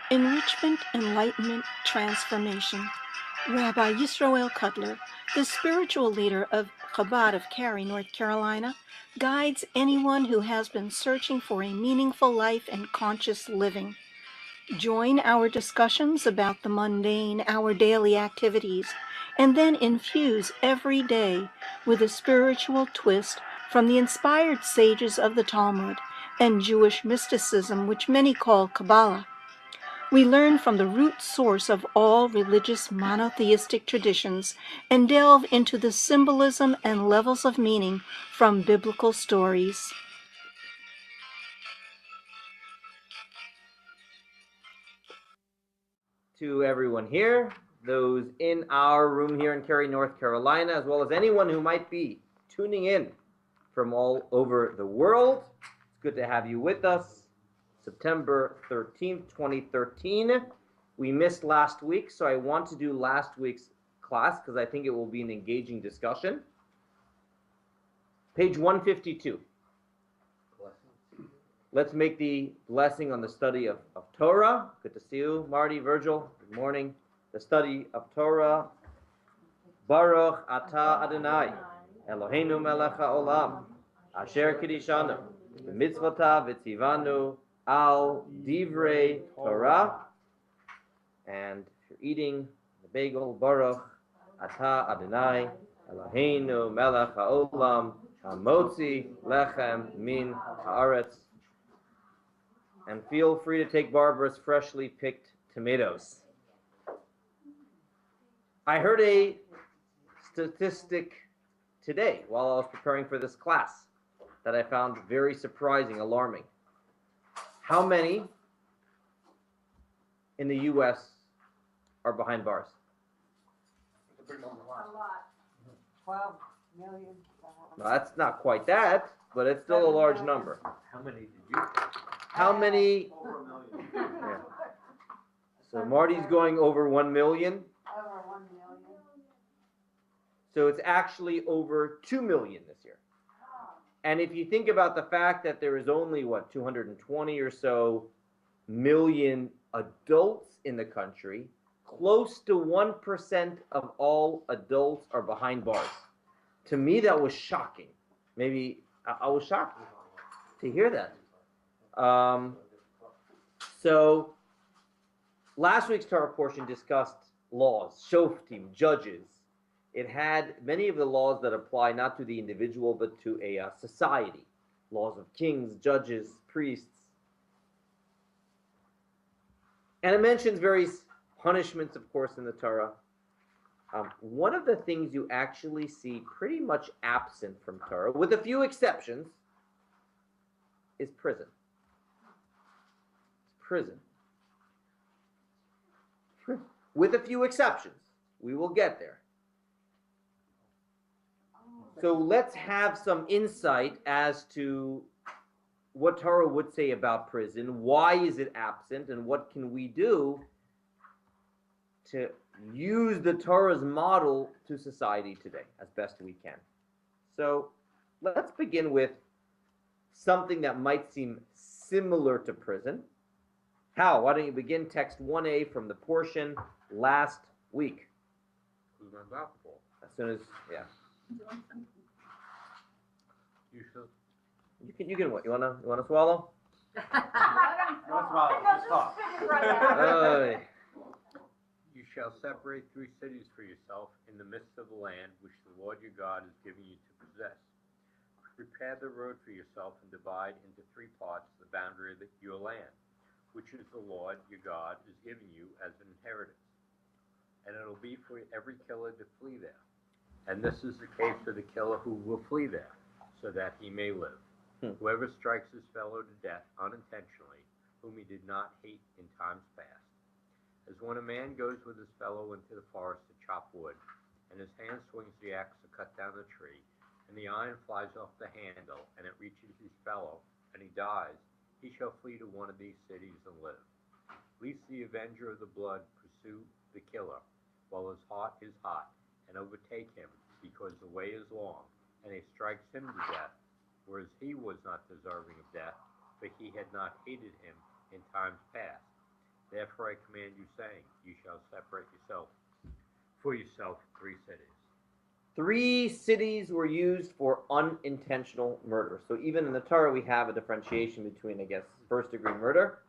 Enrichment, Enlightenment, Transformation. Rabbi Yisroel Cotlar, the spiritual leader of Chabad of Cary, North Carolina, guides anyone who has been searching for a meaningful life and conscious living. Join our discussions about the mundane, our daily activities, and then infuse every day with a spiritual twist from the inspired sages of the Talmud and Jewish mysticism, which many call Kabbalah. We learn from the root source of all religious monotheistic traditions and delve into the symbolism and levels of meaning from biblical stories. To everyone here, those in our room here in Cary, North Carolina, as well as anyone who might be tuning in from all over the world. It's good to have you with us. September 13th, 2013. We missed last week, so I want to do last week's class because I think it will be an engaging discussion. Page 152. Let's make the blessing on the study of Torah. Good to see you, Marty, Virgil. Good morning. The study of Torah. Baruch atah Adonai, Eloheinu melech haolam, asher kidishanu, b'mitzvotav v'tzivanu al divrei Torah. And if you're eating the bagel, Baruch atah Adonai, Eloheinu melech haolam, hamotzi lechem min haaretz. And feel free to take Barbara's freshly picked tomatoes. I heard a statistic today while I was preparing for this class that I found very surprising, alarming. How many in the U.S. are behind bars? A lot. 12 million. No, that's not quite that, but it's still a large number. How many did you? How many? Over 1 million. Yeah. So Marty's going over 1 million. Over 1 million. So it's actually over 2 million this year. And if you think about the fact that there is only, 220 or so million adults in the country, close to 1% of all adults are behind bars. To me, that was shocking. Maybe I was shocked to hear that. So last week's Torah portion discussed laws, shoftim, judges. It had many of the laws that apply not to the individual but to a society. Laws of kings, judges, priests. And it mentions various punishments, of course, in the Torah. One of the things you actually see pretty much absent from Torah, with a few exceptions, is prison. Prison. With a few exceptions. We will get there. So let's have some insight as to what Torah would say about prison, why is it absent, and what can we do to use the Torah's model to society today as best we can. So let's begin with something that might seem similar to prison. Hal, why don't you begin text 1a from the portion last week? As soon as, yeah. You should. You can what? You wanna swallow? You shall separate 3 cities for yourself in the midst of the land which the Lord your God is giving you to possess. Prepare the road for yourself and divide into 3 parts the boundary of your land, which is the Lord your God is giving you as an inheritance. And it'll be for every killer to flee there. And this is the case for the killer who will flee there, so that he may live. Whoever strikes his fellow to death unintentionally, whom he did not hate in times past. As when a man goes with his fellow into the forest to chop wood, and his hand swings the axe to cut down the tree, and the iron flies off the handle, and it reaches his fellow, and he dies, he shall flee to one of these cities and live. Lest the avenger of the blood pursue the killer, while his heart is hot, and overtake him, because the way is long, and he strikes him to death, whereas he was not deserving of death, but he had not hated him in times past. Therefore I command you, saying, you shall separate for yourself 3 cities. 3 cities were used for unintentional murder. So even in the Torah, we have a differentiation between, I guess, first-degree murder,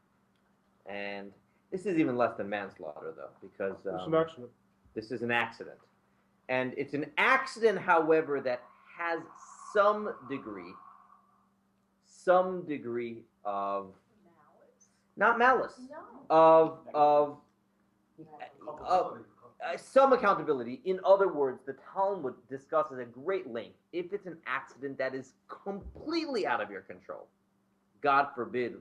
and this is even less than manslaughter, though, because It's an accident. this is an accident. And it's an accident, however, that has some degree of, not malice, of some accountability. In other words, the Talmud discusses at great length, if it's an accident that is completely out of your control, God forbid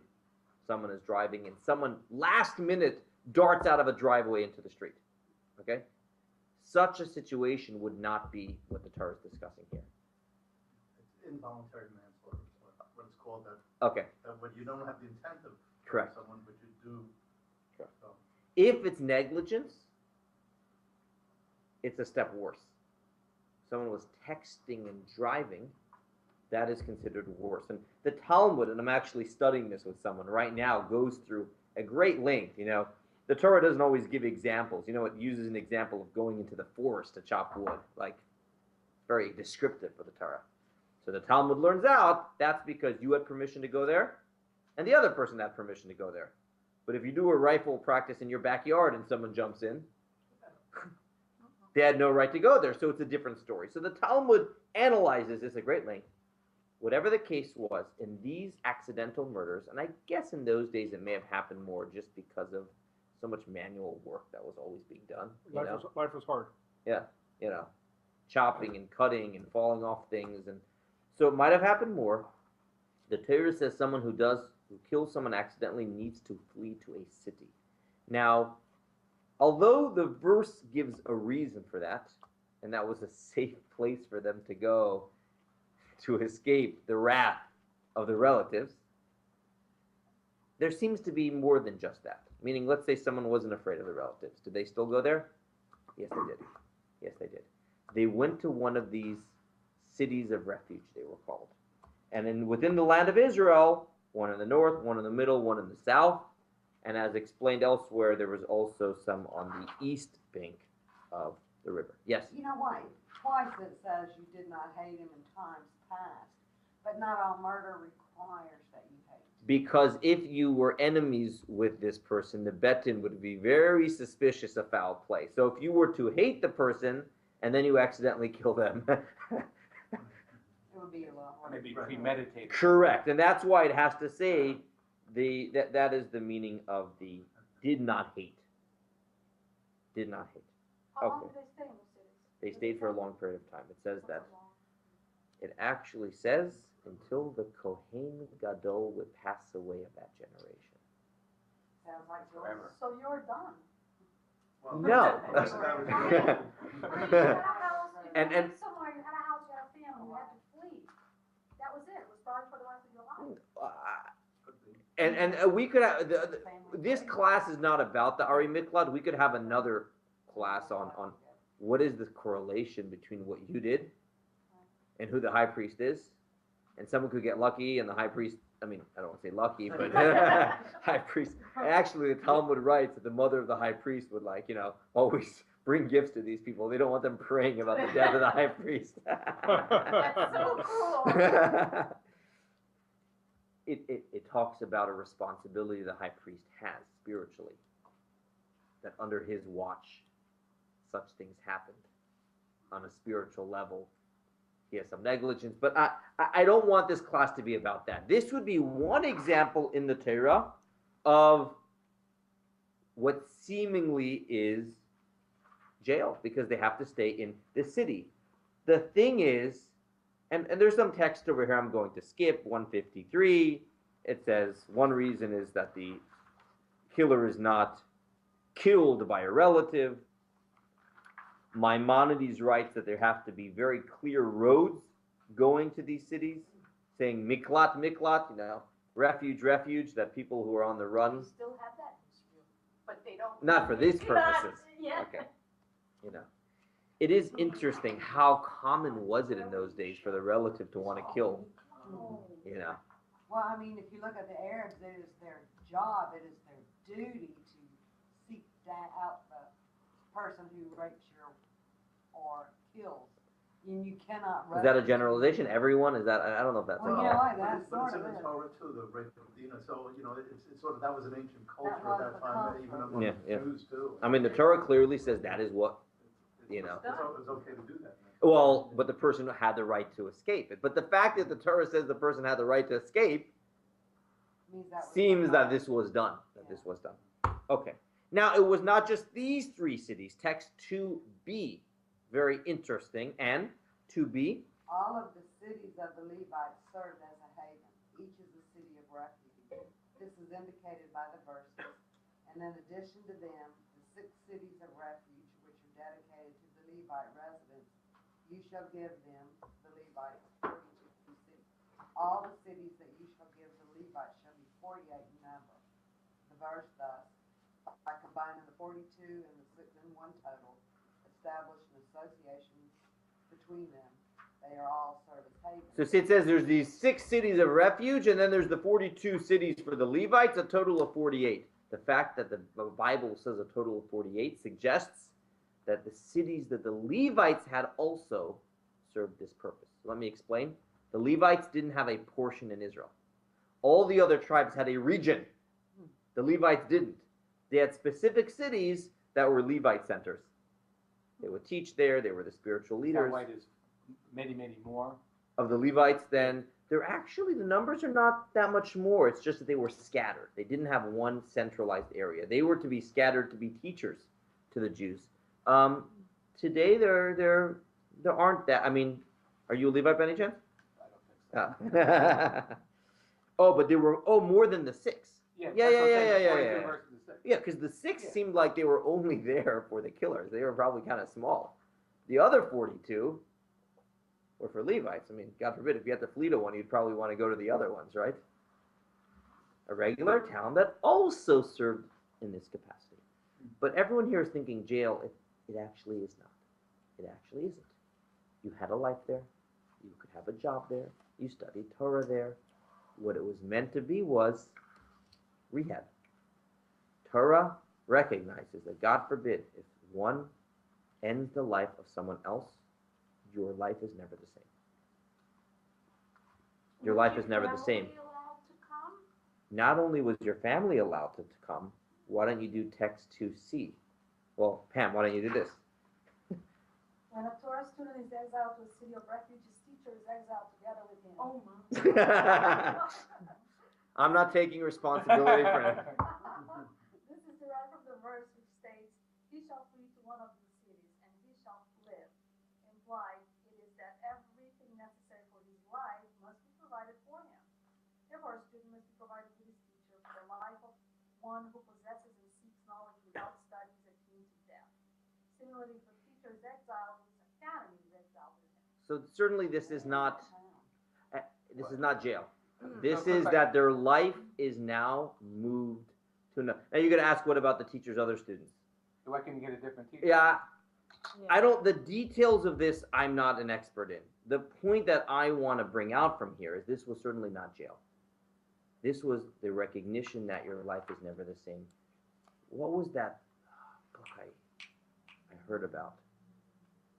someone is driving and someone last minute darts out of a driveway into the street, okay? Such a situation would not be what the Torah is discussing here. It's involuntary manslaughter, what it's called, that Okay, when you don't have the intent of correct. someone, but you do. Correct. So, If it's negligence, it's a step worse. Someone was texting and driving, that is considered worse. And the Talmud, and I'm actually studying this with someone right now, goes through a great length. You know, the Torah doesn't always give examples. You know, it uses an example of going into the forest to chop wood, like very descriptive for the Torah. So the Talmud learns out that's because you had permission to go there, and the other person had permission to go there. But if you do a rifle practice in your backyard and someone jumps in, they had no right to go there, so it's a different story. So the Talmud analyzes this at great length. Whatever the case was, in these accidental murders, and I guess in those days it may have happened more just because of so much manual work that was always being done. Life was hard. Yeah, you know, chopping and cutting and falling off things, and so it might have happened more. The Torah says someone who kills someone accidentally needs to flee to a city. Now, although the verse gives a reason for that, and that was a safe place for them to go to escape the wrath of the relatives, there seems to be more than just that. Meaning, let's say someone wasn't afraid of the relatives. Did they still go there? Yes, they did. Yes, they did. They went to one of these cities of refuge, they were called. And then within the land of Israel, one in the north, one in the middle, one in the south, and as explained elsewhere, there was also some on the east bank of the river. Yes? You know why? Twice it says you did not hate him in times past, but not all murder requires that you hate. Because if you were enemies with this person, the Betin would be very suspicious of foul play. So if you were to hate the person and then you accidentally kill them, It would be a lot harder. Maybe premeditated. correct. And that's why it has to say that is the meaning of the did not hate. Did not hate. How long Okay. did they stay in the cities? They stayed for a long period of time. It says that. It actually says until the Kohen Gadol would pass away of that generation. Sounds like yours. Forever. So you're done. well, No. that was- How else do you And- went somewhere, you had a house, you had a family, you had to flee. That was it. It was probably for the rest of your life. And we could have this class is not about the Ari Miklad. We could have another class on what is the correlation between what you did and who the high priest is. And someone could get lucky, and the high priest, I mean, I don't want to say lucky, but high priest. Actually, the Talmud writes that the mother of the high priest would, like, you know, always bring gifts to these people. They don't want them praying about the death of the high priest. That's so cool. It talks about a responsibility the high priest has spiritually, that under his watch such things happened on a spiritual level. He has some negligence, but I don't want this class to be about that. This would be one example in the Torah of what seemingly is jail, because they have to stay in the city. The thing is, and there's some text over here I'm going to skip, 153. It says one reason is that the killer is not killed by a relative. Maimonides writes that there have to be very clear roads going to these cities, saying miklat, miklat, you know, refuge, refuge, that people who are on the run, We still have that in Israel, but they don't. not for these Not- purposes. Yeah. Okay, you know. It is interesting how common was it in those days for the relative to want to kill, you know. Well, I mean, if you look at the Arabs, it is their job, it is their duty to out the person who rapes or kills, and you cannot. Is that a generalization? Everyone? Is that? I don't know if that's. Well, a that's But it's sort in of the it. Torah too, the rape of Dinah, so, it's sort of, that was an ancient culture was at that the time, culture. even among Yeah, the yeah. Jews too. I mean, the Torah clearly says that is what. You know. It's okay to do that. Well, but the person had the right to escape it. But the fact that the Torah says the person had the right to escape Means that was seems the that culture. this was done. Yeah. This was done. Okay. Now, it was not just these three cities. Text 2b, very interesting. And 2b, All of the cities of the Levites served as a haven. Each is a city of refuge. This is indicated by the verses. And in addition to them, the 6 cities of refuge, which are dedicated to the Levite residents, you shall give them, the Levites, 42 cities. All the cities that you shall give the Levites shall be 48 in number. The verse thus, by combining the 42 and the 6 in one total, establish an association between them. They are all service havens. so it says there's these 6 cities of refuge, and then there's the 42 cities for the Levites, a total of 48. The fact that the Bible says a total of 48 suggests that the cities that the Levites had also served this purpose. So let me explain. The Levites didn't have a portion in Israel. All the other tribes had a region. The Levites didn't. They had specific cities that were Levite centers. They would teach there. They were the spiritual leaders. That way there's many more. Of the Levites, then they're actually, the numbers are not that much more. It's just that they were scattered. They didn't have one centralized area. They were to be scattered to be teachers to the Jews. Today there aren't that. I mean, are you a Levite by any chance? I don't think so. Oh, but there were more than the 6. Yeah, Yeah. that's what I'm saying, 42 versus the 6. Yeah, because the 6 Yeah. seemed like they were only there for the killers. They were probably kind of small. The other 42 were for Levites. I mean, God forbid, if you had to flee to one, you'd probably want to go to the other ones, right? A regular town that also served in this capacity. But everyone here is thinking jail. It actually is not. It actually isn't. You had a life there. You could have a job there. You studied Torah there. What it was meant to be was rehab. Torah recognizes that, God forbid, if one ends the life of someone else, your life is never the same. Your life is never the same. Was your family allowed to come? Not only was your family allowed to come, why don't you do text 2c? Well, Pam, why don't you do this? When a Torah student is exiled to a city of refuge, his teacher is exiled together with him. Oh my. I'm not taking responsibility for it. This is derived from the verse which states, "He shall flee to one of these cities, and he shall live." Implied, it is that everything necessary for his life must be provided for him. Therefore, a student must be provided with his teacher for the life of one who possesses and seeks knowledge without study is akin to death. Similarly, if a teacher is exiled, his academy is exiled with him. So certainly this is not jail. This So, is that their life is now moved to another. Now you're going to ask, what about the teacher's other students? So why can you get a different teacher? Yeah, I don't, the details of this I'm not an expert in. The point that I want to bring out from here is this was certainly not jail. This was the recognition that your life is never the same. What was that book I heard about?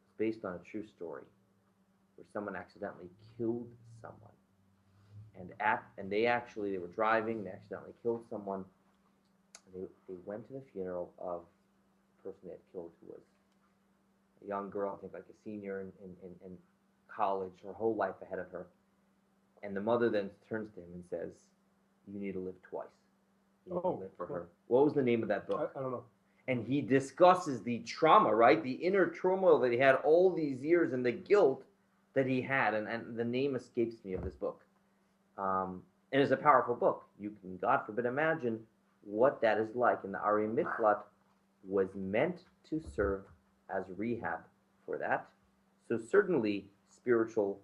It's based on a true story where someone accidentally killed someone. And they were driving, they accidentally killed someone. They went to the funeral of the person they had killed, who was a young girl, I think like a senior in college, her whole life ahead of her. And the mother then turns to him and says, "You need to live twice. You need to live for her." What was the name of that book? I don't know. And he discusses the trauma, right? The inner turmoil that he had all these years and the guilt that he had. And the name escapes me of this book. And it's a powerful book. You can, God forbid, imagine what that is like. And the Ari Miklat was meant to serve as rehab for that. So certainly spiritual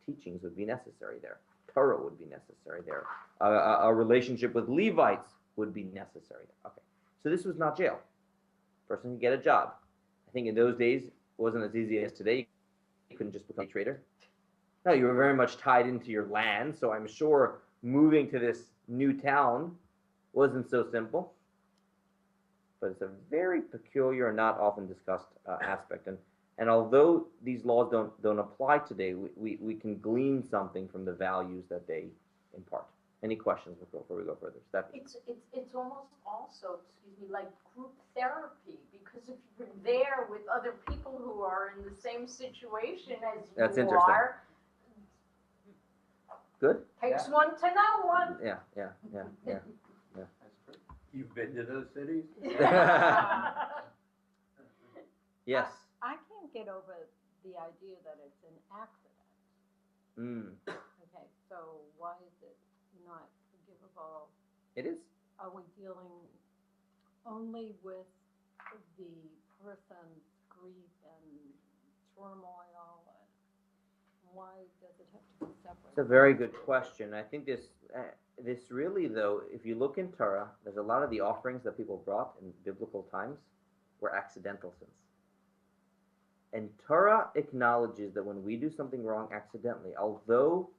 teachings would be necessary there. Torah would be necessary there. A relationship with Levites would be necessary there. Okay. So this was not jail. Person can get a job. I think in those days it wasn't as easy as today. You couldn't just become a trader. No, you were very much tied into your land, so I'm sure moving to this new town wasn't so simple. but it's a very peculiar and not often discussed aspect. And although these laws don't apply today, we can glean something from the values that they impart. Any questions before we go further? Stephanie? It's almost also, excuse me, like group therapy, because if you're there with other people who are in the same situation as That's you interesting. are, Good? takes one to know one. Yeah. That's true. You've been to those cities? Yes. I can't get over the idea that it's an accident. Okay, so why is it not forgivable? It is. Are we dealing only with the person's grief and turmoil? And why does it have to be separate? It's a very good question. I think this really, though, if you look in Torah, there's a lot of the offerings that people brought in biblical times were accidental sins. And Torah acknowledges that when we do something wrong accidentally, although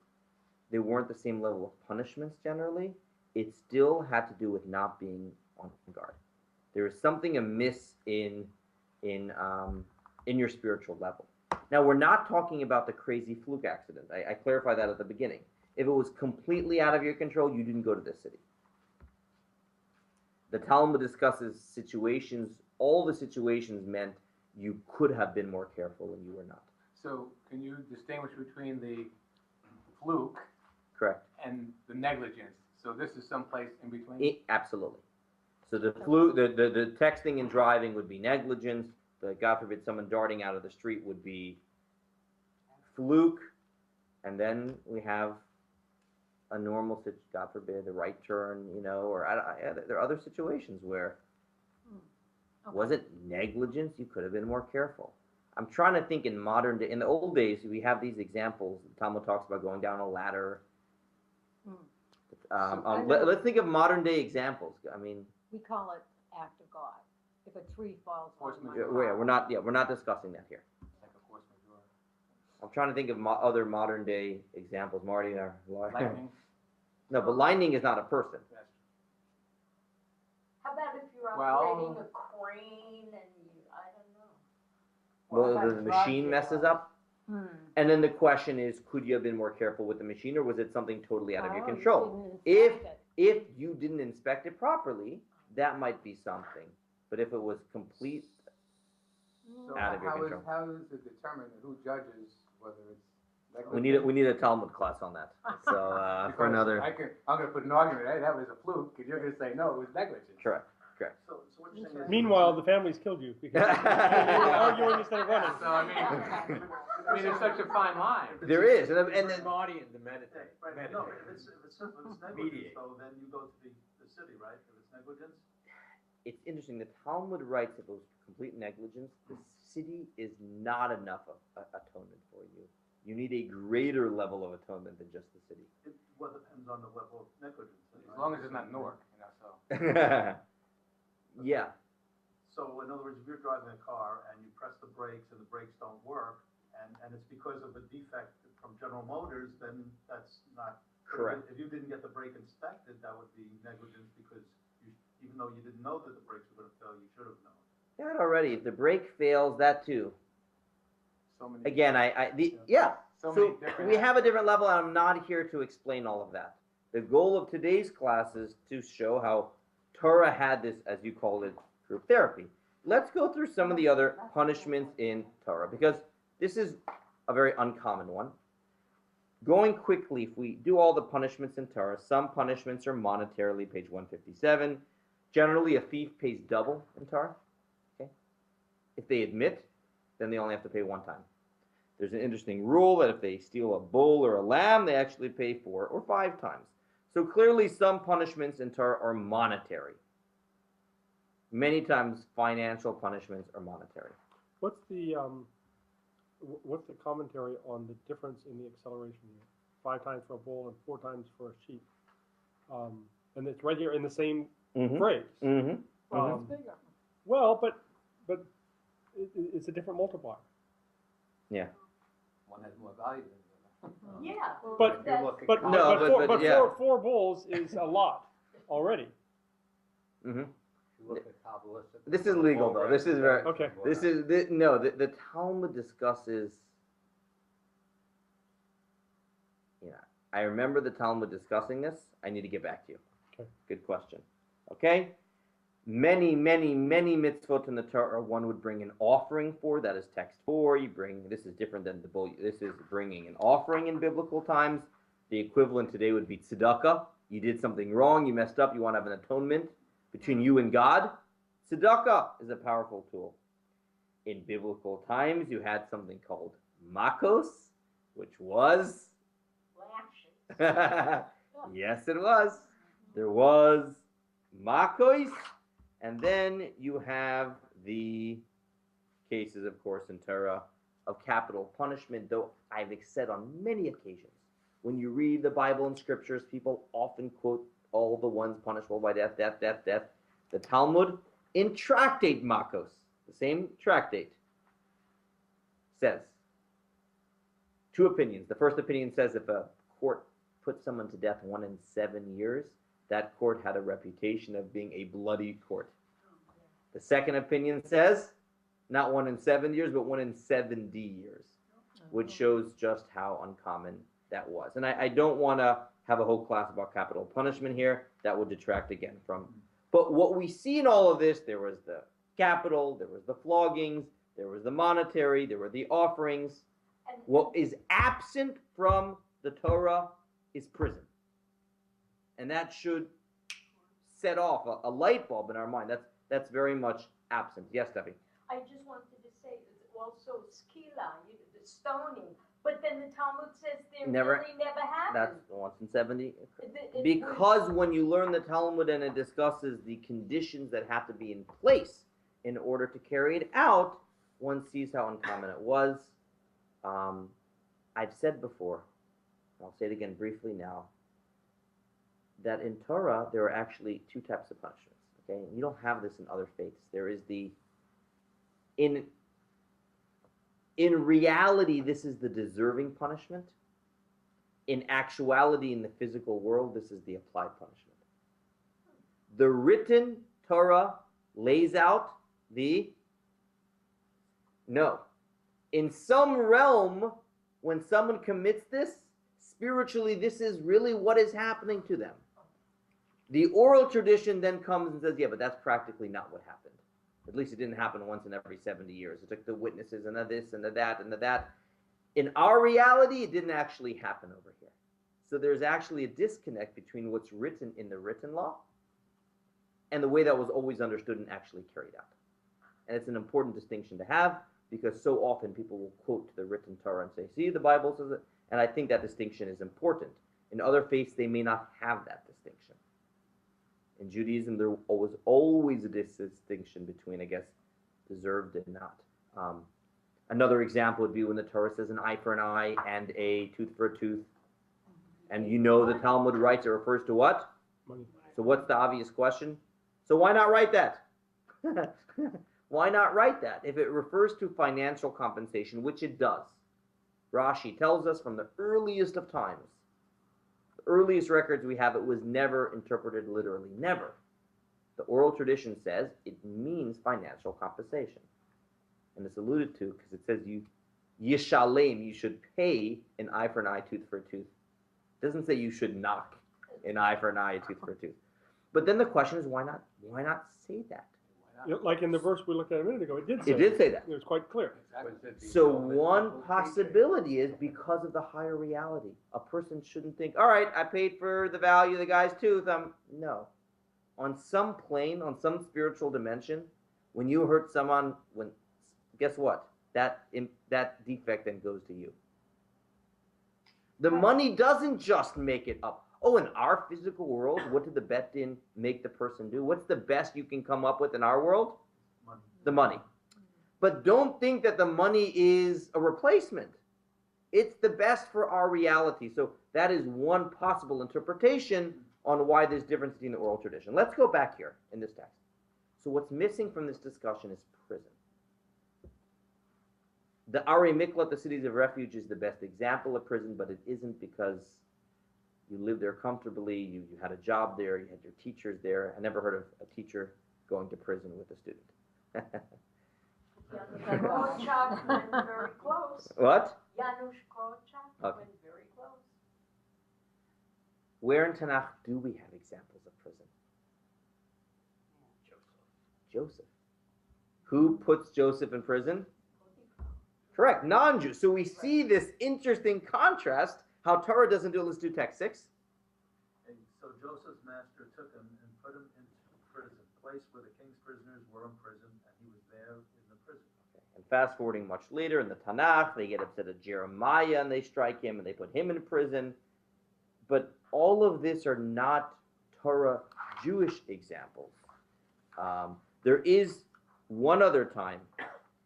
they weren't the same level of punishments generally, it still had to do with not being on guard. There is something amiss in your spiritual level. Now, we're not talking about the crazy fluke accident. I clarify that at the beginning. If it was completely out of your control, you didn't go to this city. The Talmud discusses situations, all the situations meant you could have been more careful and you were not. So can you distinguish between the fluke Correct. and the negligence? So this is someplace in between? Absolutely. So the texting and driving would be negligence. The, God forbid, someone darting out of the street would be fluke. And then we have a normal situation, God forbid, a right turn, or there are other situations where was it negligence? You could have been more careful. I'm trying to think in modern day. In the old days, we have these examples. The Talmud talks about going down a ladder. Let's think of modern day examples. I mean, We call it act of God. If a tree falls on Force my majeure. we're not discussing that here. Like a force majeure. I'm trying to think of other modern day examples. Marty, Lightning. No, but lightning is not a person. That's How about if you're Well- operating a crane and I don't know. Well, the machine messes up. And then the question is, could you have been more careful with the machine, or was it something totally out of your Oh, you control? didn't If inspect it. if you didn't inspect it properly, that might be something. But if it was complete, So out of your how control. how is it determined who judges whether it's we need a Talmud class on that. So for Because another. I'm going to put an argument, hey, that was a fluke, and you're going to say, no, it was negligence. Correct. So what you're saying is. Meanwhile, the family's killed you because you're arguing instead of running. So, I mean, there's such a fine line. There is, and The then body and the meditate. Right, no, if it's negligence Mediate. though, then you go to the city, right? If it's negligence? it's interesting. The Talmud writes if it was complete negligence, the city is not enough of atonement for you. You need a greater level of atonement than just the city. It depends on the level of negligence. As long as it's not Newark, so. Yeah. So in other words, if you're driving a car and you press the brakes and the brakes don't work, and it's because of a defect from General Motors, then that's not Correct. If you didn't get the brake inspected, that would be negligence because even though you didn't know that the brakes were going to fail, you should have known. Yeah, already. If the brake fails, that too. So many. Again, So So many different. we have a different level, and I'm not here to explain all of that. The goal of today's class is to show how Torah had this, as you called it, group therapy. Let's go through some of the other punishments in Torah, because this is a very uncommon one. Going quickly, if we do all the punishments in Torah, some punishments are monetarily, page 157. Generally, a thief pays double in Torah. Okay? If they admit, then they only have to pay one time. There's an interesting rule that if they steal a bull or a lamb, they actually pay 4 or 5 times. So clearly some punishments in Torah are monetary. Many times financial punishments are monetary. What's the commentary on the difference in the acceleration here? 5 times for a bull and 4 times for a sheep. And it's right here in the same phrase. It's bigger. Well, but it's a different multiplier. Yeah. One has more value than the other. Yeah. But- that's- But No, but yeah. four bulls is a lot already. Mm-hmm. If you look at Kabbalistic This is legal though. This is very. Okay. This is the Talmud discusses. Yeah, I remember the Talmud discussing this. I need to get back to you. Okay. Good question. Okay. Many mitzvot in the Torah one would bring an offering for. That is text 4. You bring. This is different than the bull. This is bringing an offering in biblical times. The equivalent today would be tzedakah. You did something wrong. You messed up. You want to have an atonement between you and God. Tzedakah is a powerful tool. In biblical times, you had something called makos, which was. Lashes. Yes, it was. There was makos, and then you have the cases, of course, in Torah of capital punishment. Though I've said on many occasions, when you read the Bible and scriptures, people often quote all the ones punishable by death, death, death, death. The Talmud in Tractate Makos, the same tractate, says two opinions. The first opinion says if a court put someone to death 1 in 7 years, that court had a reputation of being a bloody court. The second opinion says not 1 in 7 years, but 1 in 70 years, which shows just how uncommon that was. And I don't want to have a whole class about capital punishment here. That would detract again from. But what we see in all of this, there was the capital, there was the floggings, there was the monetary, there were the offerings. What is absent from the Torah is prison. And that should set off a light bulb in our mind. That's very much absent. Yes, Debbie? I just wanted to say it's also skila, the stoning. But then the Talmud says there really never happened. That's once in 70. Because when you learn the Talmud and it discusses the conditions that have to be in place in order to carry it out, one sees how uncommon it was. I've said before, I'll say it again briefly now, that in Torah there are actually 2 types of punishments. Okay, you don't have this in other faiths. There is the in reality, this is the deserving punishment. In actuality, in the physical world, this is the applied punishment. The written Torah lays out no. In some realm, when someone commits this, spiritually, this is really what is happening to them. The oral tradition then comes and says, yeah, but that's practically not what happened. At least it didn't happen once in every 70 years. It took the witnesses and the this and the that and the that. In our reality, it didn't actually happen over here. So there's actually a disconnect between what's written in the written law and the way that was always understood and actually carried out. And it's an important distinction to have because so often people will quote to the written Torah and say, see, the Bible says it. And I think that distinction is important. In other faiths, they may not have that distinction. In Judaism, there was always a distinction between, I guess, deserved and not. Another example would be when the Torah says an eye for an eye and a tooth for a tooth. And you know the Talmud writes it refers to what? Money. So what's the obvious question? So why not write that? Why not write that? If it refers to financial compensation, which it does. Rashi tells us from the earliest of times, earliest records we have, it was never interpreted literally. Never. The oral tradition says it means financial compensation. And it's alluded to because it says yishalem, you should pay an eye for an eye, tooth for a tooth. It doesn't say you should knock an eye for an eye, a tooth for a tooth. But then the question is, why not say that? Like in the verse we looked at a minute ago, it did say that. It was quite clear. So one possibility is because of the higher reality. A person shouldn't think, all right, I paid for the value of the guy's tooth. No. On some plane, on some spiritual dimension, when you hurt someone, guess what? That defect then goes to you. The money doesn't just make it up. Oh, in our physical world, what did the bet din make the person do? What's the best you can come up with in our world? Money. The money. But don't think that the money is a replacement. It's the best for our reality. So that is one possible interpretation on why there's difference between the oral tradition. Let's go back here in this text. So what's missing from this discussion is prison. The Ari Miklat, the cities of refuge, is the best example of prison, but it isn't because you lived there comfortably, you had a job there, you had your teachers there. I never heard of a teacher going to prison with a student. Janusz Korczak went very close. What? Janusz Korczak Okay. went very close. Where in Tanakh do we have examples of prison? Joseph. Who puts Joseph in prison? Correct, non-Jews. So we see this interesting contrast, how Torah doesn't do it. Let's do text 6. And so Joseph's master took him and put him into prison, place where the king's prisoners were in prison, and he was there in the prison. And fast forwarding much later in the Tanakh, they get upset at Jeremiah and they strike him and they put him in prison. But all of this are not Torah Jewish examples. There is one other time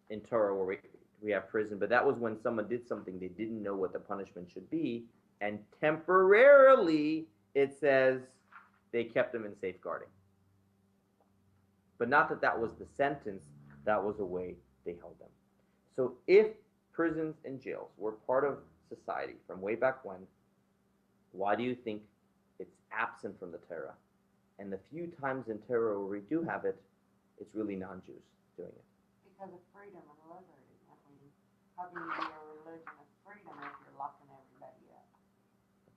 in Torah where we have prison, but that was when someone did something they didn't know what the punishment should be, and temporarily it says they kept them in safeguarding. But not that that was the sentence, that was a way they held them. So if prisons and jails were part of society from way back when, why do you think it's absent from the Torah? And the few times in Torah where we do have it, it's really non-Jews doing it. Because of freedom and liberty. How can you be a religion of freedom if you're locking everybody up?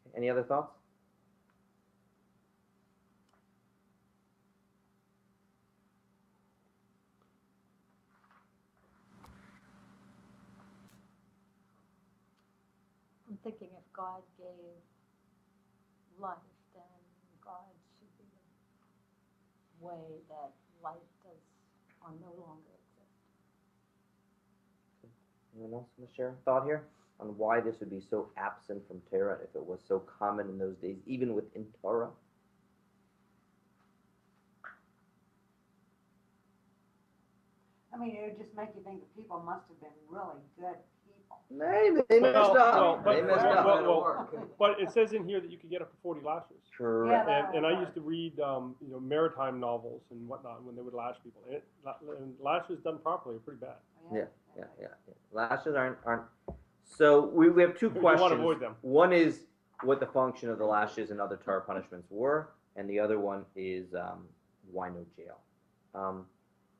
Okay. Any other thoughts? I'm thinking if God gave life, then God should be the way that life does or no longer exist. Anyone else want to share a thought here on why this would be so absent from Torah if it was so common in those days, even within Torah? I mean, it would just make you think that people must have been really good people. They messed up. They messed up. But it says in here that you could get up to 40 lashes. Correct. And I used to read, maritime novels and whatnot when they would lash people. And lashes done properly are pretty bad. Yeah. Lashes aren't. So we have two questions. You want to avoid them. One is what the function of the lashes and other Torah punishments were, and the other one is why no jail.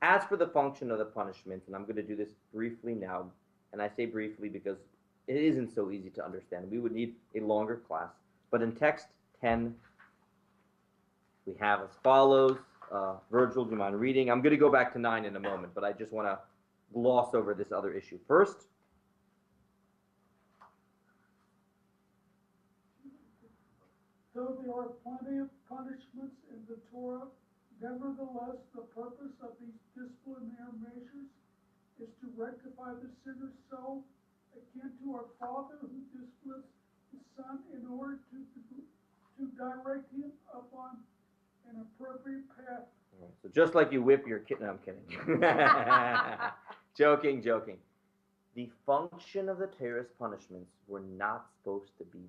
As for the function of the punishment, and I'm going to do this briefly now, and I say briefly because it isn't so easy to understand. We would need a longer class. But in text 10, we have as follows. Virgil, do you mind reading? I'm going to go back to 9 in a moment, but I just want to gloss over this other issue first. Though there are plenty of punishments in the Torah, nevertheless, the purpose of these disciplinary measures is to rectify the sinner so, akin to our Father who disciplines his Son in order to direct him upon an appropriate path. So just like you whip your kid, no, I'm kidding. Joking. The function of the Torah's punishments were not supposed to be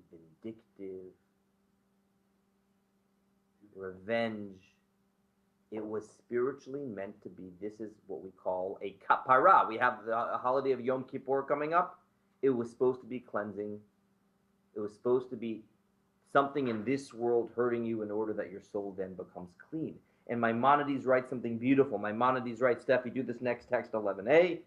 vindictive, revenge. It was spiritually meant to be, this is what we call a kapara. We have the holiday of Yom Kippur coming up. It was supposed to be cleansing. It was supposed to be something in this world hurting you in order that your soul then becomes clean. And Maimonides writes something beautiful. Maimonides writes, Steph, you do this next text, 11a.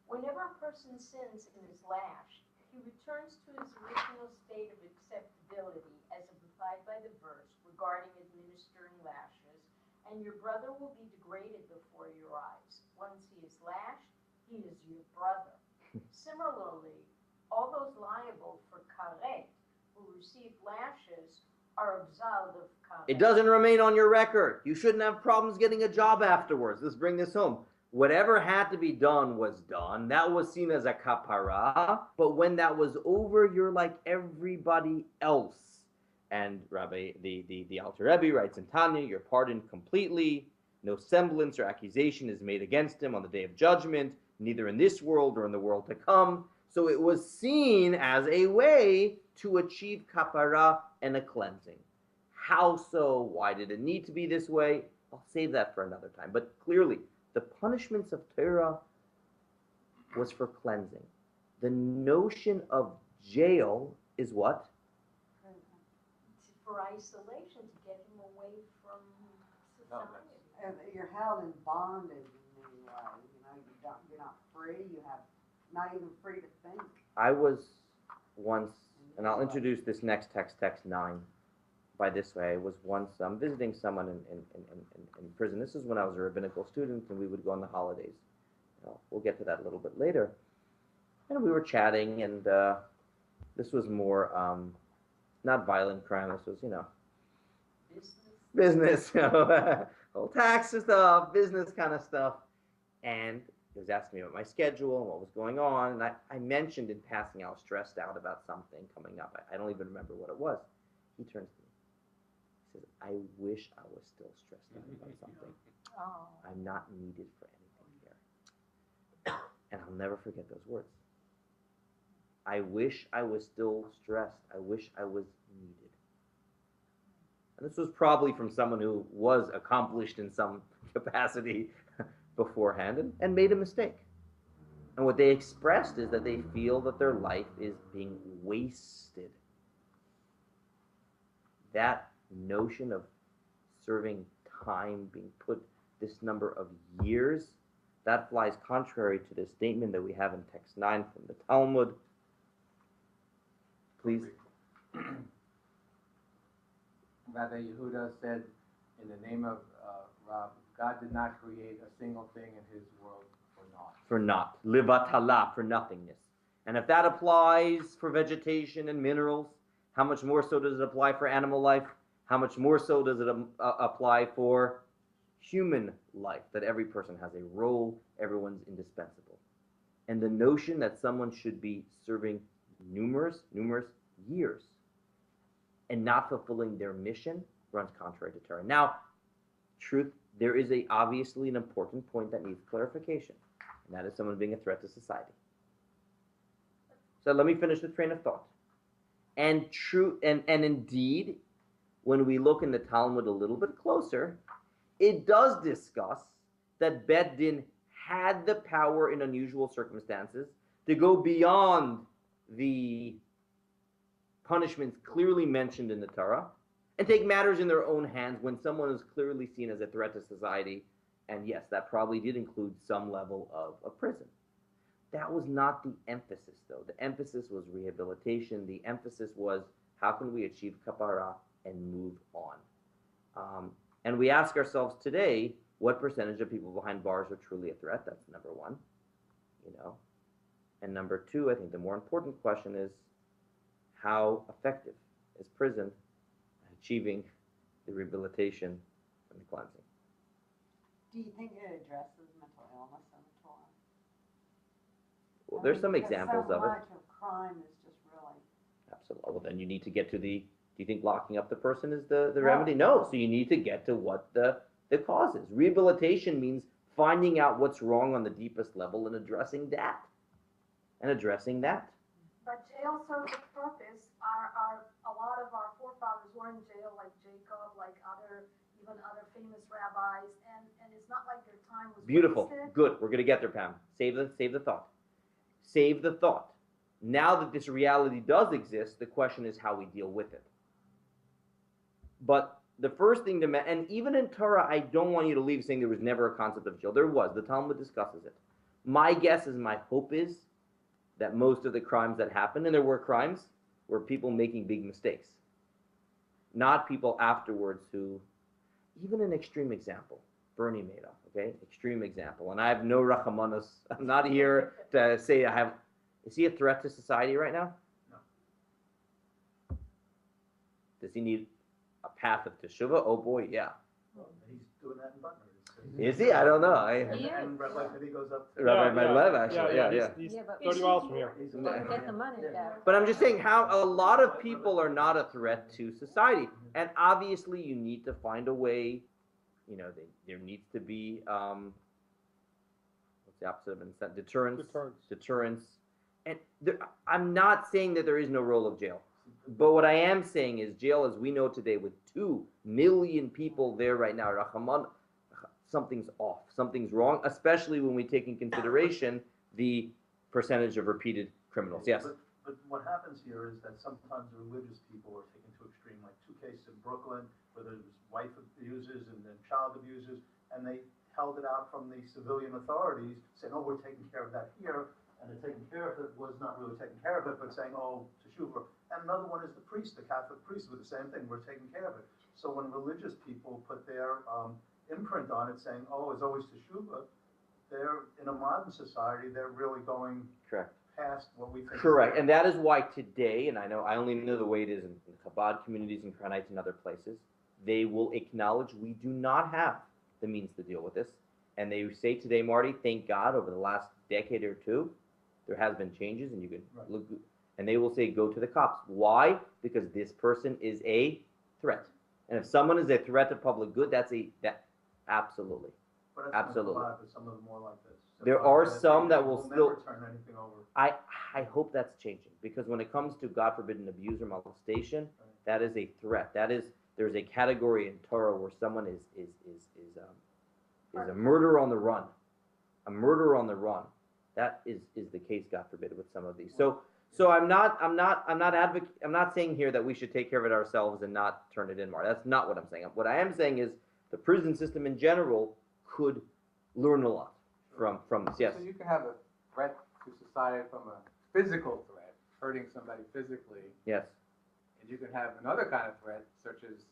Whenever a person sins and is lashed, he returns to his original state of acceptability as implied by the verse regarding administering lashes, and your brother will be degraded before your eyes. Once he is lashed, he is your brother. Similarly, all those liable for karet who receive lashes are absolved of karet. It doesn't remain on your record. You shouldn't have problems getting a job afterwards. Let's bring this home. Whatever had to be done was done. That was seen as a kapara. But when that was over, you're like everybody else. And Rabbi, the Alter Rebbe writes in Tanya, you're pardoned completely. No semblance or accusation is made against him on the day of judgment, neither in this world or in the world to come. So it was seen as a way to achieve kapara and a cleansing. How so? Why did it need to be this way? I'll save that for another time. But clearly, the punishments of Torah was for cleansing. The notion of jail is what? For isolation, to get him away from society. You're held in bondage in many ways, you know, you're not free, you have, not even free to think. I was once, and I'll introduce this next text, text 9, by this way. I was once visiting someone in prison. This is when I was a rabbinical student, and we would go on the holidays. We'll get to that a little bit later. And we were chatting, and this was more, not violent crime, this was, business, whole tax stuff, business kind of stuff. And he was asking me about my schedule and what was going on. And I mentioned in passing I was stressed out about something coming up. I don't even remember what it was. He turns to me. He says, I wish I was still stressed out about something. Oh. I'm not needed for anything here. And I'll never forget those words. I wish I was still stressed. I wish I was needed. And this was probably from someone who was accomplished in some capacity beforehand and made a mistake. And what they expressed is that they feel that their life is being wasted. That notion of serving time, being put this number of years, that flies contrary to the statement that we have in text 9 from the Talmud. Please. Rabbi Yehuda said, in the name of Rab, God did not create a single thing in his world for naught. For naught. Livatala, for nothingness. And if that applies for vegetation and minerals, how much more so does it apply for animal life? How much more so does it apply for human life? That every person has a role, everyone's indispensable. And the notion that someone should be serving numerous years and not fulfilling their mission runs contrary to Torah. Now, truth, there is obviously an important point that needs clarification, and that is someone being a threat to society. So let me finish the train of thought. And indeed, when we look in the Talmud a little bit closer, it does discuss that Bet Din had the power in unusual circumstances to go beyond the punishments clearly mentioned in the Torah and take matters in their own hands when someone is clearly seen as a threat to society. And yes, that probably did include some level of prison. That was not the emphasis, though. The emphasis was rehabilitation. The emphasis was how can we achieve kapara and move on. And we ask ourselves today, what percentage of people behind bars are truly a threat? That's number one. And number two, I think the more important question is, how effective is prison at achieving the rehabilitation and the cleansing? Do you think it addresses mental illness in the Torah? Well, there's some examples of it. So much of crime is just really... Absolutely. Well, then you need to get to do you think locking up the person is the remedy? No. So you need to get to what the cause is. Rehabilitation means finding out what's wrong on the deepest level and addressing that. But jail serves a purpose. A lot of our forefathers were in jail, like Jacob, like even other famous rabbis, and it's not like their time was Beautiful. wasted. Good. We're going to get there, Pam. Save the thought. Save the thought. Now that this reality does exist, the question is how we deal with it. But the first thing and even in Torah, I don't want you to leave saying there was never a concept of jail. There was. The Talmud discusses it. My guess is, my hope is, that most of the crimes that happened, and there were crimes, were people making big mistakes. Not people afterwards who, even an extreme example, Bernie Madoff, okay? Extreme example. And I have no rachamanos. I'm not here to say is he a threat to society right now? No. Does he need a path of teshuvah? Oh boy, yeah. Well, he's doing that in Butner. Is he? I don't know. And Rabbi Fidi goes up to... Rabbi Medlev, actually, yeah. He's Yeah, but 30 miles from here. Get the money back. But I'm just saying how a lot of people are not a threat to society. And obviously you need to find a way, there needs to be, what's the opposite of incent? Deterrence. And I'm not saying that there is no role of jail. But what I am saying is jail, as we know today, with 2 million people there right now, Rachaman, something's off, something's wrong, especially when we take in consideration the percentage of repeated criminals. Yes? But what happens here is that sometimes religious people are taken to extreme, like 2 cases in Brooklyn where there's wife abusers and then child abusers, and they held it out from the civilian authorities, saying, oh, we're taking care of that here, and the taking care of it was not really taking care of it, but saying, oh, teshuvah. And another one is the priest, the Catholic priest, with the same thing, we're taking care of it. So when religious people put their imprint on it, saying, oh, it's always teshuvah, they're, in a modern society, they're really going Correct. past what we think. Correct, and that is why today, and I know I only know the way it is in Chabad communities and Karanites and other places, they will acknowledge we do not have the means to deal with this. And they say today, Marty, thank God, over the last decade or two, there has been changes, and you can look, and they will say, go to the cops. Why? Because this person is a threat. And if someone is a threat to public good, absolutely. But that's Absolutely. Not but some of them more like this. There are some that will still never turn anything over. I hope that's changing, because when it comes to, God forbid, an abuse or molestation, that is a threat. There's a category in Torah where someone is a murderer on the run. A murderer on the run. That is the case, God forbid, with some of these. So I'm not saying here that we should take care of it ourselves and not turn it in more. That's not what I'm saying. What I am saying is the prison system in general could learn a lot from this. Yes. So you can have a threat to society from a physical threat, hurting somebody physically. Yes. And you can have another kind of threat, such as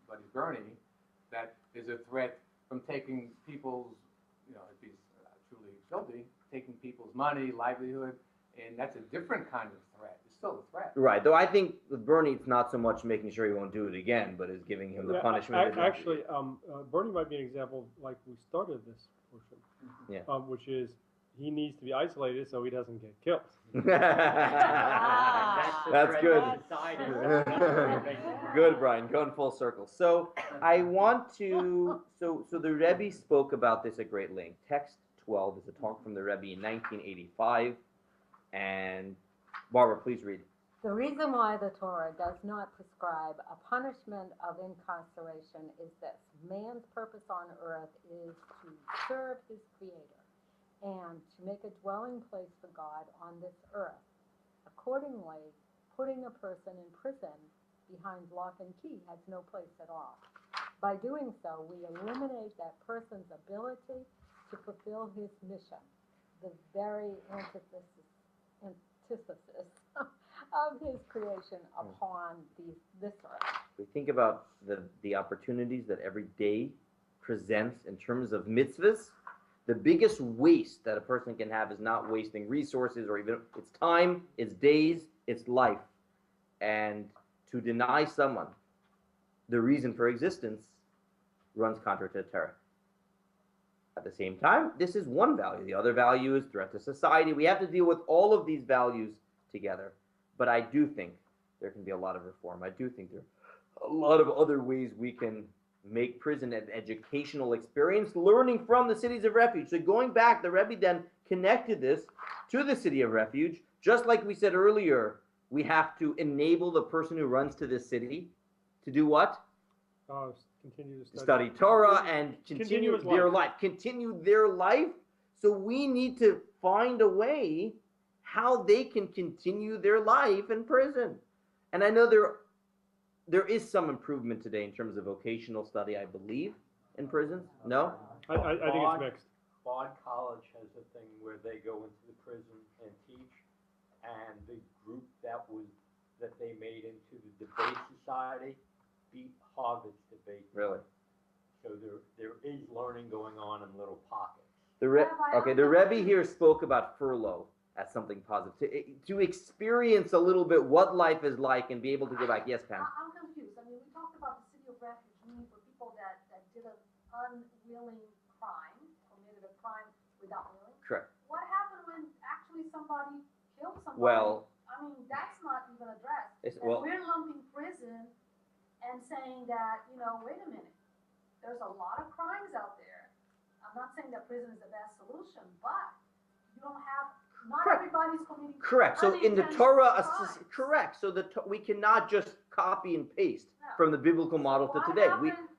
Buddy Bernie, that is a threat from taking people's, if he's truly guilty, taking people's money, livelihood, and that's a different kind of threat. It's still a threat. Right. Though I think with Bernie, it's not so much making sure he won't do it again, but is giving him the punishment. Actually, Bernie might be an example like we started this portion. Yeah. Which is he needs to be isolated so he doesn't get killed. That's good. Good, Brian. Going full circle. So I want to. So the Rebbe spoke about this at great length. Text 12 is a talk from the Rebbe in 1985, and Barbara, please read. The reason why the Torah does not prescribe a punishment of incarceration is this: man's purpose on earth is to serve his Creator and to make a dwelling place for God on this earth. Accordingly, putting a person in prison behind lock and key has no place at all. By doing so, we eliminate that person's ability to fulfill his mission, the very antithesis of his creation upon this earth. We think about the opportunities that every day presents in terms of mitzvahs. The biggest waste that a person can have is not wasting resources or even its time, its days, its life. And to deny someone the reason for existence runs contrary to the Torah. At the same time, this is one value. The other value is threat to society. We have to deal with all of these values together. But I do think there can be a lot of reform. I do think there are a lot of other ways we can make prison an educational experience, learning from the cities of refuge. So going back, the Rebbe then connected this to the city of refuge. Just like we said earlier, we have to enable the person who runs to this city to do what? Continue to Study Torah and continue their life. Continue their life. So we need to find a way how they can continue their life in prison. And I know there is some improvement today in terms of vocational study, I believe, in prisons. No? I think it's mixed. Bard College has a thing where they go into the prison and teach, and the group that they made into the debate society beat Harvard's debate. Really? So there is learning going on in little pockets. The Rebbe here spoke about furlough as something positive, to experience a little bit what life is like and be able to go back. Yes, Pam? I'm confused. I mean, we talked about the city of refuge, meaning for people that did an unwilling crime, committed a crime without willing. Correct. What happened when actually somebody killed somebody? Well, I mean, that's not even addressed. Well, we're lumping prison and saying that, wait a minute, there's a lot of crimes out there. I'm not saying that prison is the best solution, but you don't have, not correct. everybody's committing. Correct. So in the Torah, correct. So we cannot just copy and paste from the biblical model to today.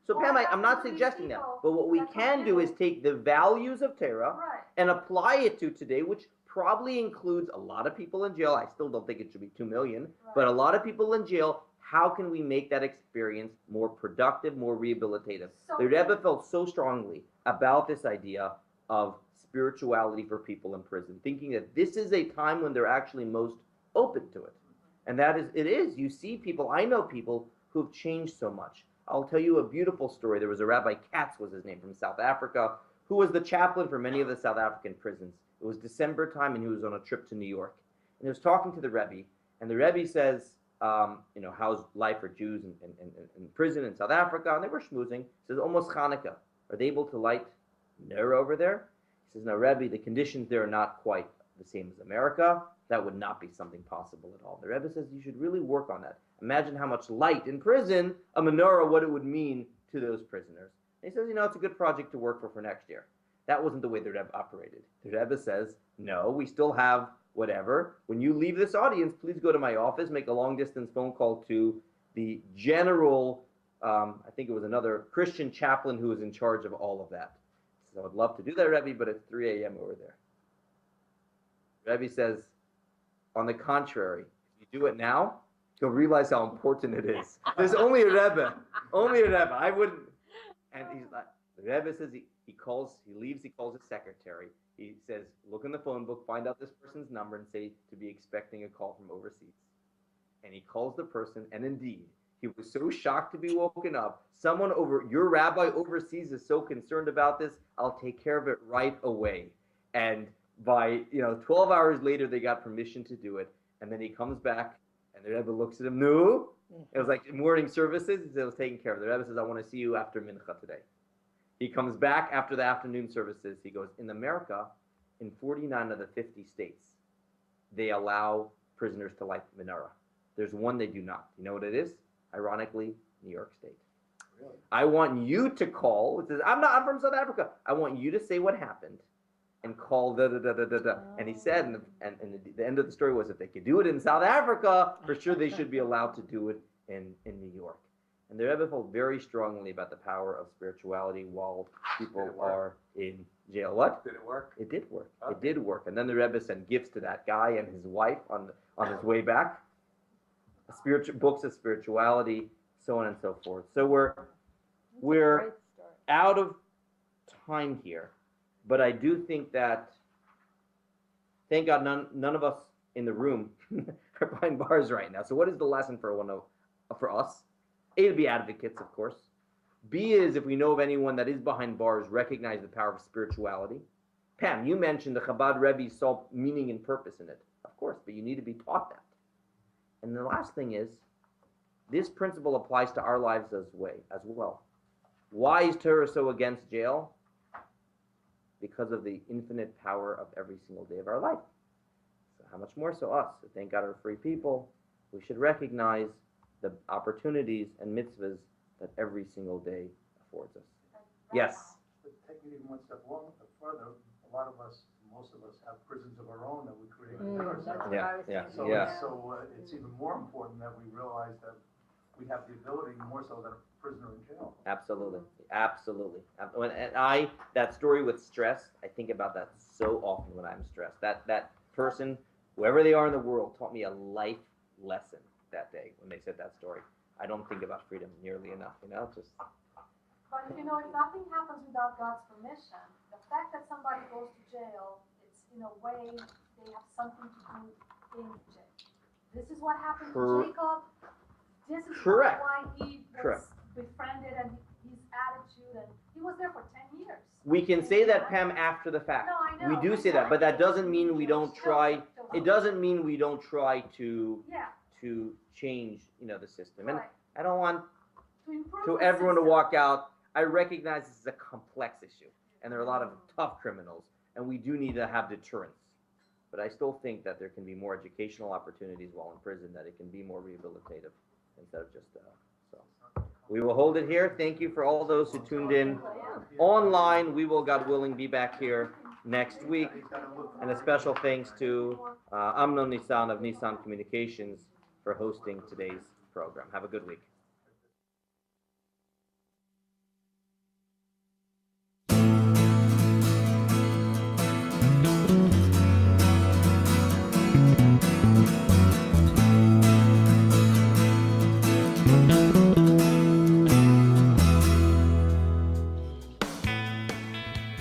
So Pam, I'm not suggesting that, but what we can do is take the values of Torah and apply it to today, which probably includes a lot of people in jail. I still don't think it should be 2 million, but a lot of people in jail. How can we make that experience more productive, more rehabilitative? The Rebbe felt so strongly about this idea of spirituality for people in prison, thinking that this is a time when they're actually most open to it. And that is, it is. You see people, I know people who've changed so much. I'll tell you a beautiful story. There was a Rabbi Katz, was his name, from South Africa, who was the chaplain for many of the South African prisons. It was December time, and he was on a trip to New York. And he was talking to the Rebbe, and the Rebbe says, how's life for Jews in prison in South Africa? And they were schmoozing. He says, almost Hanukkah. Are they able to light ner over there? He says, no, Rebbe, the conditions there are not quite the same as America. That would not be something possible at all. The Rebbe says, you should really work on that. Imagine how much light in prison, a menorah, what it would mean to those prisoners. And he says, it's a good project to work for next year. That wasn't the way the Rebbe operated. The Rebbe says, no, we still have whatever. When you leave this audience, please go to my office, make a long-distance phone call to the general, I think it was another Christian chaplain who was in charge of all of that. So I'd love to do that, Rebbe, but it's 3 a.m. over there. Rebbe says, on the contrary, if you do it now, you'll realize how important it is. There's only a Rebbe. Only a Rebbe. I wouldn't. And he's like, the Rebbe says he leaves, he calls his secretary. He says, look in the phone book, find out this person's number, and say to be expecting a call from overseas. And he calls the person, and indeed, he was so shocked to be woken up. Someone your rabbi overseas is so concerned about this, I'll take care of it right away. And by 12 hours later, they got permission to do it. And then he comes back, and the Rebbe looks at him, no. It was like morning services. He said, it was taken care of. The Rebbe says, I want to see you after Mincha today. He comes back after the afternoon services. He goes, in America, in 49 of the 50 states, they allow prisoners to light menorah. There's one they do not. You know what it is? Ironically, New York State. Really? I want you to call. It says, I'm from South Africa. I want you to say what happened and call da-da-da-da-da-da. And he said, and the end of the story was, if they could do it in South Africa, for sure they should be allowed to do it in New York. And the Rebbe felt very strongly about the power of spirituality while people are in jail. What? Did it work? It did work. Okay. It did work. And then the Rebbe sent gifts to that guy and his wife on his way back. Books of spirituality, so on and so forth. So we're out of time here, but I do think that, thank God, none of us in the room are behind bars right now. So what is the lesson for us? A, to be advocates, of course. B is, if we know of anyone that is behind bars, recognize the power of spirituality. Pam, you mentioned the Chabad Rebbe saw meaning and purpose in it. Of course, but you need to be taught that. And the last thing is, this principle applies to our lives as well. Why is Torah so against jail? Because of the infinite power of every single day of our life. So how much more so us? So thank God we're free people. We should recognize the opportunities and mitzvahs that every single day affords us. Yes? But taking it even one step further, a lot of us, most of us, have prisons of our own that we create ourselves. So it's even more important that we realize that we have the ability, more so than a prisoner in jail. Absolutely. And that story with stress, I think about that so often when I'm stressed. That person, whoever they are in the world, taught me a life lesson that day when they said that story. I don't think about freedom nearly enough, just. But if nothing happens without God's permission, the fact that somebody goes to jail, it's in a way they have something to do in jail. This is what happened to Jacob. This is why he was befriended and his attitude, and he was there for 10 years. We can say that, Pam, after the fact. No, I know. We do say that, but that doesn't mean we don't try. It doesn't mean we don't try to change, the system. And I don't want to everyone to walk out. I recognize this is a complex issue, and there are a lot of tough criminals, and we do need to have deterrence. But I still think that there can be more educational opportunities while in prison, that it can be more rehabilitative instead of just so. We will hold it here. Thank you for all those who tuned in online. We will, God willing, be back here next week. And a special thanks to Amnon Nissan of Nissan Communications for hosting today's program. Have a good week.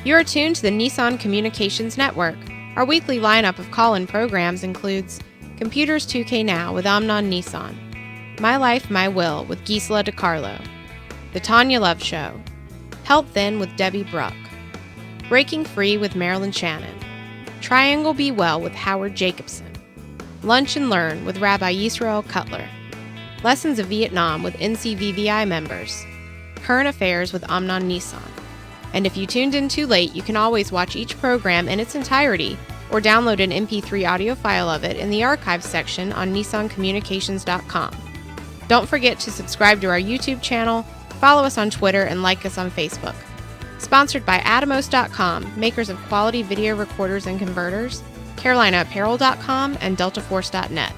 You are tuned to the Nissan Communications Network. Our weekly lineup of call-in programs includes Computers 2K Now with Amnon Nissan, My Life, My Will with Gisela DiCarlo, The Tanya Love Show, Health In with Debbie Bruck, Breaking Free with Marilyn Shannon, Triangle Be Well with Howard Jacobson, Lunch and Learn with Rabbi Yisroel Cotlar, Lessons of Vietnam with NCVVI members, Current Affairs with Amnon Nissan. And if you tuned in too late, you can always watch each program in its entirety or download an MP3 audio file of it in the archives section on nissancommunications.com. Don't forget to subscribe to our YouTube channel, follow us on Twitter, and like us on Facebook. Sponsored by Atomos.com, makers of quality video recorders and converters, CarolinaApparel.com, and DeltaForce.net.